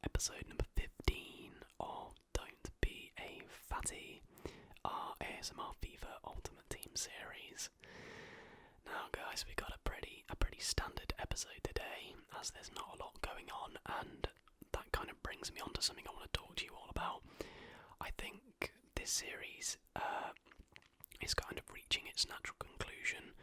episode number 15 of Don't Be a Fatty, our ASMR FIFA Ultimate Team series. Now guys, we got a pretty standard episode today, as there's not a lot going on, and that kind of brings me on to something I want to talk to you all about. I think this series is kind of reaching its natural conclusion.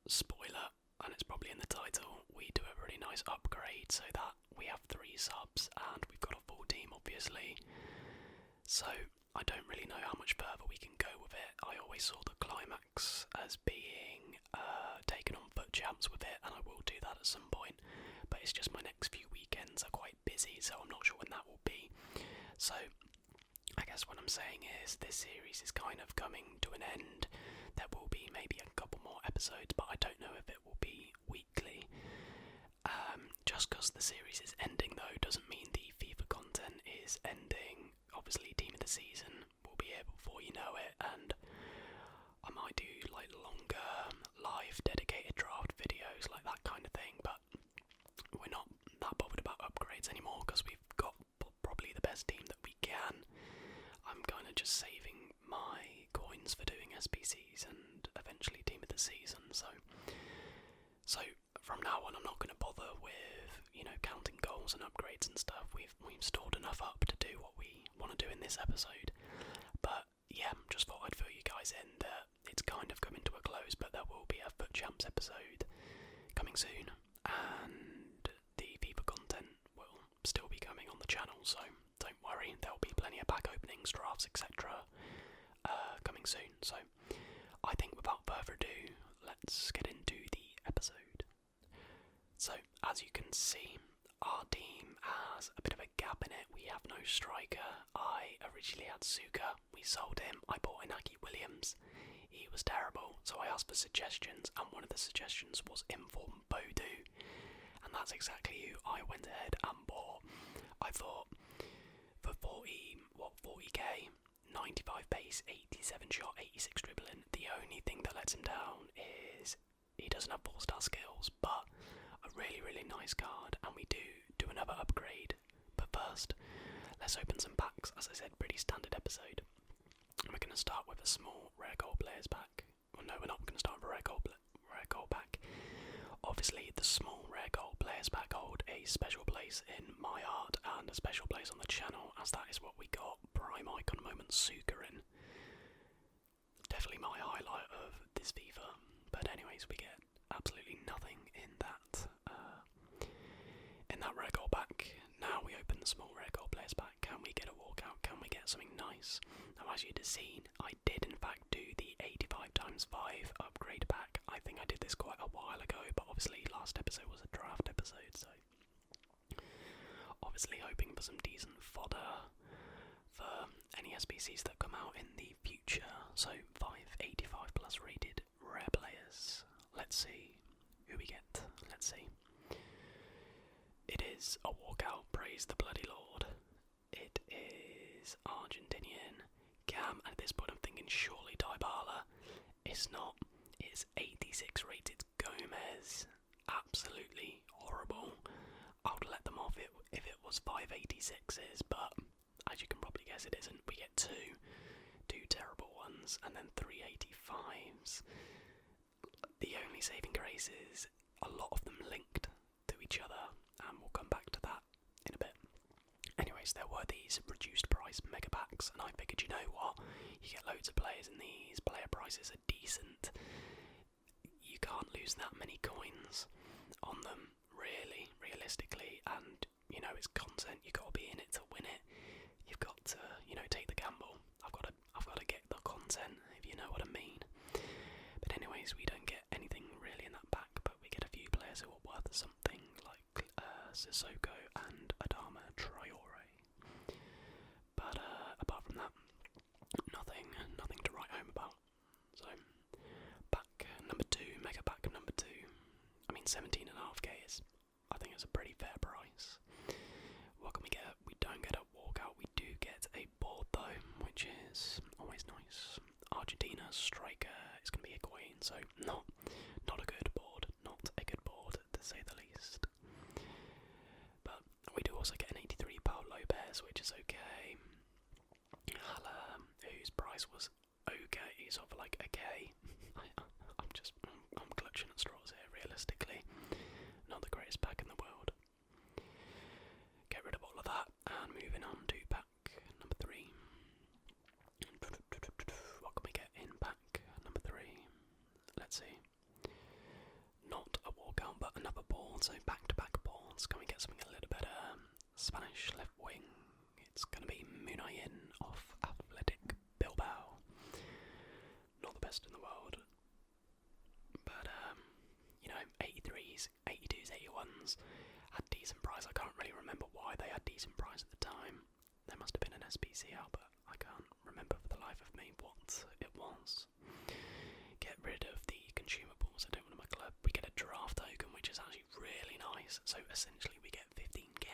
Spoiler, and it's probably in the title, we do a really nice upgrade so that we have 3 subs and we've got a full team, obviously. So I don't really know how much further we can go with it. I always saw the climax as being taken on foot champs with it, and I will do that at some point, but it's just my next few weekends are quite busy, so I'm not sure when that will be. So I guess what I'm saying is this series is kind of coming to an end. There will be maybe a couple more episodes, but I don't know if it will be weekly. Just because the series is ending though doesn't mean the FIFA content is ending. Obviously Team of the Season will be here before you know it, and I might do like longer live dedicated draft videos, like that kind of thing, but we're not that bothered about upgrades anymore because we've got probably the best team that we can. I'm kind of just saving my coins for doing SBCs and eventually Team of the Season, so from now on I'm not going to bother with, counting goals and upgrades and stuff. We've stored enough up to do what we want to do in this episode. But yeah, just thought I'd fill you guys in that it's kind of coming to a close, but there will be a Foot Champs episode coming soon, and the FIFA content will still be coming on the channel, so don't worry, there'll be plenty of pack openings, drafts, etc. Coming soon. So I think without further ado, let's get into the episode. So as you can see, our team has a bit of a gap in it. We have no striker. I originally had Suka, we sold him, I bought Inaki Williams. He was terrible, so I asked for suggestions, and one of the suggestions was Inform Bodu, and that's exactly who I went ahead and bought. I thought for 40k, 95 pace, 87 shot, 86 dribbling, the only thing that lets him down is he doesn't have 4-star skills, but a really nice card, and we do another upgrade. But first, let's open some packs. As I said, pretty standard episode. We're going to start with a small rare gold players pack. Well, no, we're not going to start with a rare gold pack. Obviously, the small rare gold players pack hold a special place in my heart and a special place on the channel, as that is what we got Prime Icon Moment Suka in. Definitely my highlight of this FIFA. But anyways, we get absolutely nothing in that rare gold pack. Now we open the small rare gold players pack. Can we get a walkout? Can we get something nice? Now, as you'd have seen, I did in fact do the 85x5 upgrade pack. I think I did this quite a while ago, but obviously last episode was a draft episode, so obviously hoping for some decent fodder for any SBCs that come out in the future. So 5 85 plus rated rare players. Let's see who we get. Let's see. It is a walkout, praise the bloody Lord. It is Argentinian Cam, and at this point I'm thinking surely Dybala. It's not. It's 86 rated Gomez. Absolutely horrible. I would let them off it if it was 586s, but as you can probably guess it isn't. We get two terrible ones, and then 385s. The only saving grace is a lot of them linked to each other, and we'll come back to that in a bit. Anyways, there were these reduced price mega packs, and I figured, you know what, you get loads of players in these, player prices are decent, you can't lose that many coins on them, realistically, and it's content, you've got to be in it to win it. You've got to take the gamble. I've got to get the content, if you know what I mean. But anyways, we don't get anything really in that pack, but we get a few players who are worth something, like Sissoko and Adama Traore. But apart from that, nothing to write home about. So pack number 2, mega pack number 2. I mean 17.5k is, I think it's a pretty fair price. What can we get? We don't get a walkout. We do get a board though, which is always nice. Argentina striker is going to be a queen, so not a good board, to say the least. But we do players, which is okay. Haller, whose price was okay, sort of like okay. I'm clutching at straws here, realistically. Not the greatest pack in the world. Get rid of all of that, and moving on to pack number 3. What can we get in pack number 3? Let's see. Not a walkout, but another ball, so back-to-back balls. Can we get something a little better? Spanish left wing. It's going to be Munayin of Athletic Bilbao. Not the best in the world. But, 83s, 82s, 81s had decent price. I can't really remember why they had decent price at the time. There must have been an SBC out, but I can't remember for the life of me what it was. Get rid of the consumables. I don't want my club. We get a draft token, which is actually really nice. So essentially we get 15k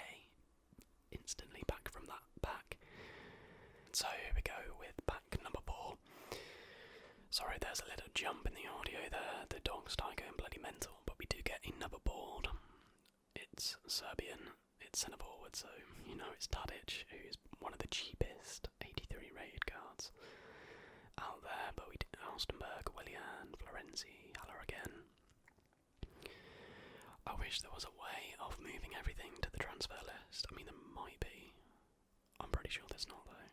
instantly back from that pack. So here we go with pack number 4. Sorry, there's a little jump in the audio there. The dog's start going bloody mental, but we do get another board. It's Serbian, it's centre forward, so you know it's Tadic, who's one of the cheapest 83 rated cards out there. But we do Alstenberg, Willian, Florenzi, Haller again. I wish there was a way of moving everything to the transfer list. I mean, there might be. I'm pretty sure there's not though.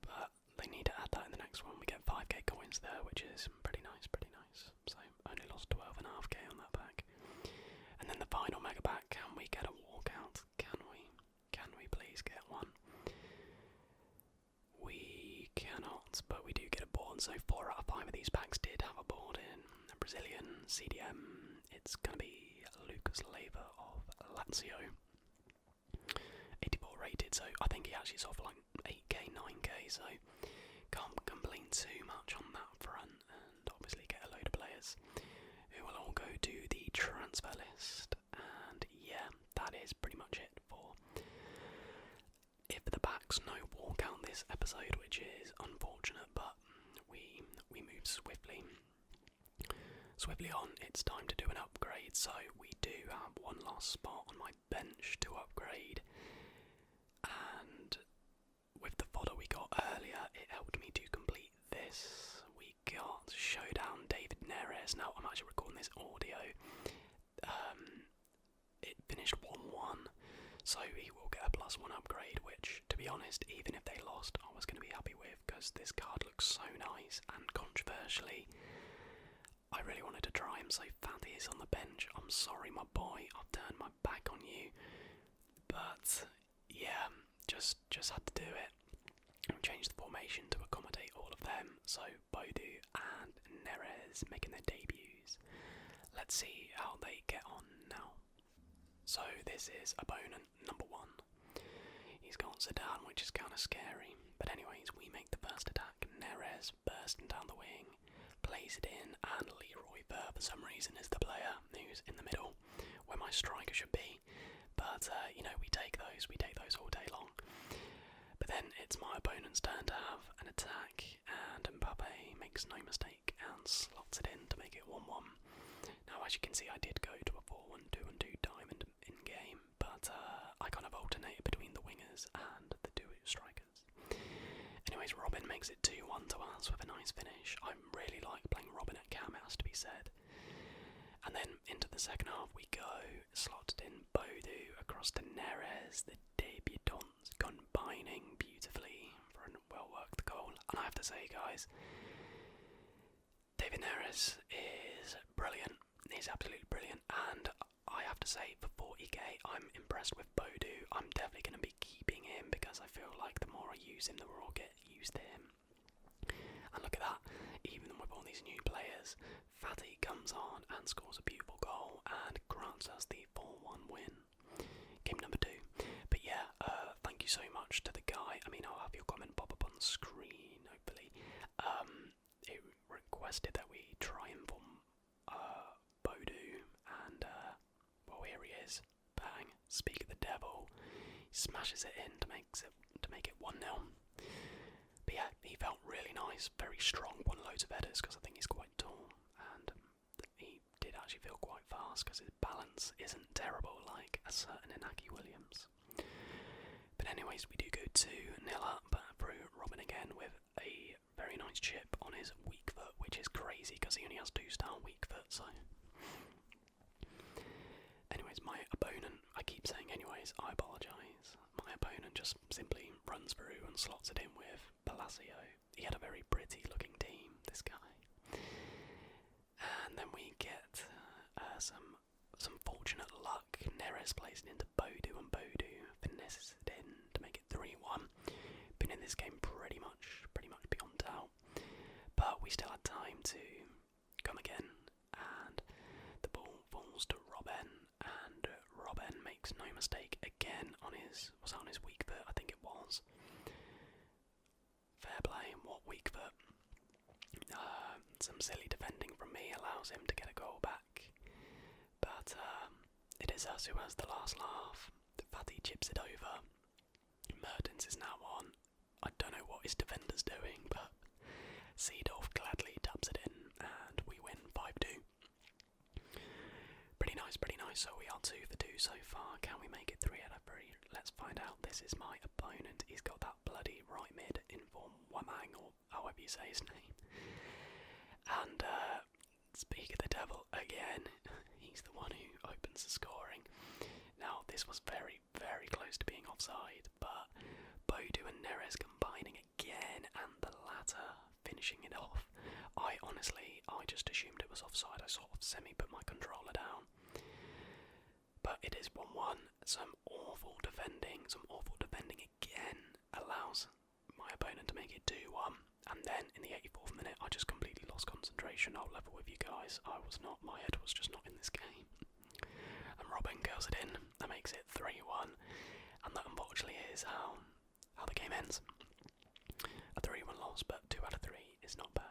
But they need to add that in the next one. We get 5k coins there, which is pretty nice, pretty nice. So only lost 12.5k on that pack. And then the final mega pack, can we get a walkout? Can we? Can we please get one? We cannot, but we do get a board. So 4 out of 5 of these packs did have a board in. A Brazilian CDM. It's going to be Lucas Leiva of Lazio. 84 rated, so I think he actually sort of like 8k, 9k, so can't complain too much on that front, and obviously get a load of players who will all go to the transfer list. And yeah, that is pretty much it for If the Packs. No walkout this episode, which is unfortunate, but we moved swiftly on. It's time to do an upgrade, so we do have one last spot on my bench to upgrade, and with the fodder we got earlier, it helped me to complete this. We got Showdown David Neres. Now I'm actually recording this audio. It finished 1-1, so he will get a +1 upgrade, which, to be honest, even if they lost, I was going to be happy with, because this card looks so nice, and controversially, I really wanted to try him. So Fati is on the bench. I'm sorry, my boy, I've turned my back on you, but yeah, just had to do it. Changed the formation to accommodate all of them. So Bodu and Neres making their debuts. Let's see how they get on now. So this is opponent number 1. He's got Zidane, which is kind of scary. But anyways, we make the first attack. Neres bursting down the wing, plays it in, and Leroy Ver for some reason is the player who's in the middle, where my striker should be. But we take those all day long. But then it's my opponent's turn to have an attack, and Mbappe makes no mistake and slots it in to make it 1-1. Now, as you can see, I did go to a 4-1-2-2 diamond in game, but I kind of alternated between the wingers and the 2 strikers. Anyways, Robin makes it 2-1 to us with a nice finish. I really like playing Robin at cam, it has to be said. And then into the second half we go, slotted in Bodu across to Neres, the debutants combining beautifully for a well-worked goal. And I have to say, guys, David Neres is brilliant. He's absolutely brilliant, and I have to say, for 40k, I'm impressed with Bodu. I'm definitely going to be keeping him, because I feel like the more I use him, the more I'll get used to him. And look at that, even with all these new players, Fati comes on and scores a beautiful goal and grants us the 4-1 win. Game number 2. But yeah, thank you so much to the guy. I mean, I'll have your comment pop up on the screen, hopefully. It requested that we try and form Bodu, and well, here he is. Bang! Speak of the devil. He smashes it in to make it 1-0. But yeah, he felt really nice, very strong, won loads of headers because I think he's quite tall, and he did actually feel quite fast because his balance isn't terrible like a certain Inaki Williams. But anyways, we do go 2-0 up through Robin again with a very nice chip on his weak foot, which is crazy because he only has 2-star weak foot, so... Anyways, my opponent, I keep saying anyways, I apologise. My opponent just simply runs through and slots it in with Palacio. He had a very pretty looking team, this guy. And then we get some fortunate luck. Neres plays it into Bodu, and Bodu finesses it in to make it 3-1. Been in this game pretty much beyond doubt. But we still had time to come again, and the ball falls to Robben, and Robben makes no mistake again on his weak foot? I think it was. Fair play, what weak foot. Some silly defending from me allows him to get a goal back. But it is us who has the last laugh. Fati chips it over. Mertens is now on. I don't know what his defender's doing, but Seedorf gladly taps it in, and we win 5-2. Pretty nice. So we are 2 for 2 so far. Can we make it 3 out of 3? Let's find out. This is my opponent. He's got that bloody right mid in form Wamang, or however you say his name. And speak of the devil again, he's the one who opens the scoring. Now this was very, very close to being offside, but Bodu and Neres combining again, and the latter finishing it off. I just assumed it was offside. I sort of semi-put my controller down. But it is 1-1. Some awful defending again allows my opponent to make it 2-1. And then in the 84th minute, I just completely lost concentration. I'll level with you guys. My head was just not in this game. And Robin goes it in and makes it 3-1. And that unfortunately is how the game ends. A 3-1 loss, but 2 out of 3 is not bad.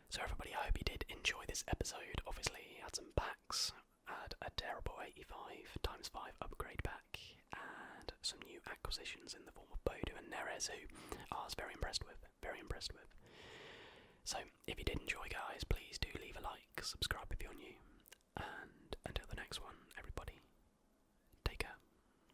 So everybody, I hope you did enjoy this episode. Obviously, had some packs. Had a terrible 85x5 upgrade pack, and some new acquisitions in the form of Bodu and Neres, who I was very impressed with. So, if you did enjoy, guys, please do leave a like, subscribe if you're new, and until the next one.